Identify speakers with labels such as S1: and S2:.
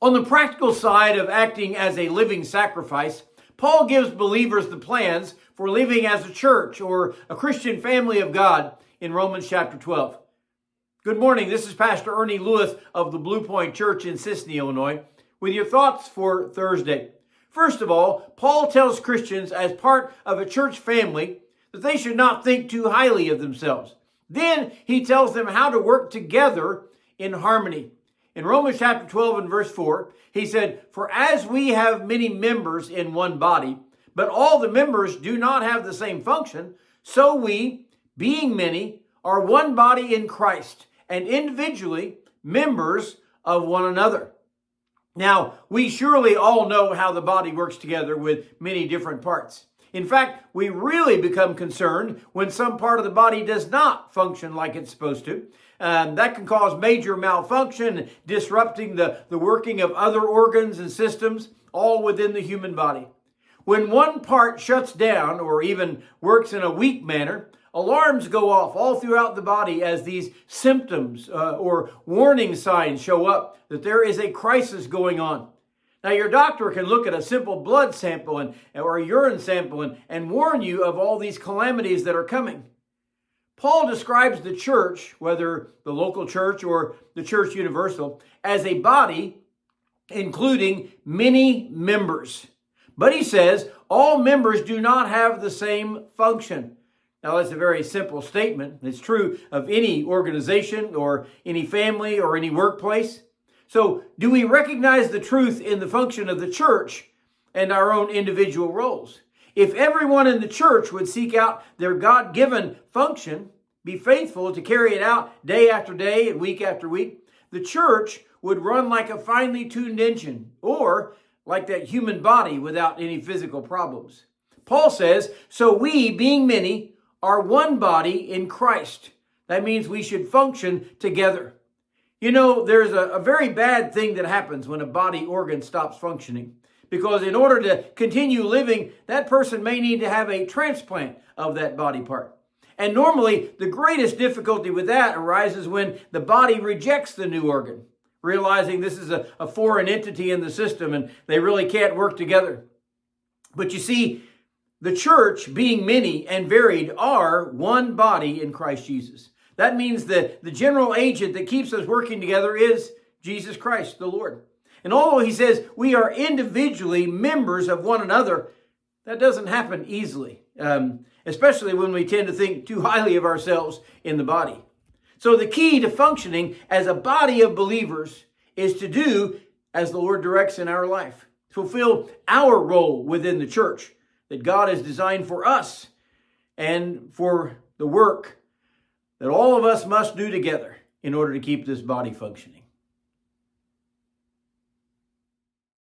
S1: On the practical side of acting as a living sacrifice, Paul gives believers the plans for living as a church or a Christian family of God in Romans chapter 12. Good morning. This is Pastor Ernie Lewis of the Blue Point Church in Sisseton, Illinois, with your thoughts for Thursday. First of all, Paul tells Christians as part of a church family that they should not think too highly of themselves. Then he tells them how to work together in harmony. In Romans chapter 12 and verse 4, he said, "For as we have many members in one body, but all the members do not have the same function, so we, being many, are one body in Christ, and individually members of one another." Now, we surely all know how the body works together with many different parts. In fact, we really become concerned when some part of the body does not function like it's supposed to. That can cause major malfunction, disrupting the working of other organs and systems, all within the human body. When one part shuts down or even works in a weak manner, alarms go off all throughout the body as these symptoms or warning signs show up that there is a crisis going on. Now, your doctor can look at a simple blood sample or a urine sample and warn you of all these calamities that are coming. Paul describes the church, whether the local church or the church universal, as a body including many members. But he says all members do not have the same function. Now, that's a very simple statement. It's true of any organization or any family or any workplace. So, do we recognize the truth in the function of the church and our own individual roles? If everyone in the church would seek out their God-given function, be faithful to carry it out day after day and week after week, the church would run like a finely tuned engine or like that human body without any physical problems. Paul says, "So we, being many, are one body in Christ." That means we should function together. You know, there's a very bad thing that happens when a body organ stops functioning, because in order to continue living, that person may need to have a transplant of that body part. And normally, the greatest difficulty with that arises when the body rejects the new organ, realizing this is a foreign entity in the system and they really can't work together. But you see, the church, being many and varied, are one body in Christ Jesus. That means that the general agent that keeps us working together is Jesus Christ, the Lord. And although he says we are individually members of one another, that doesn't happen easily, especially when we tend to think too highly of ourselves in the body. So the key to functioning as a body of believers is to do as the Lord directs in our life, fulfill our role within the church that God has designed for us and for the work that all of us must do together in order to keep this body functioning.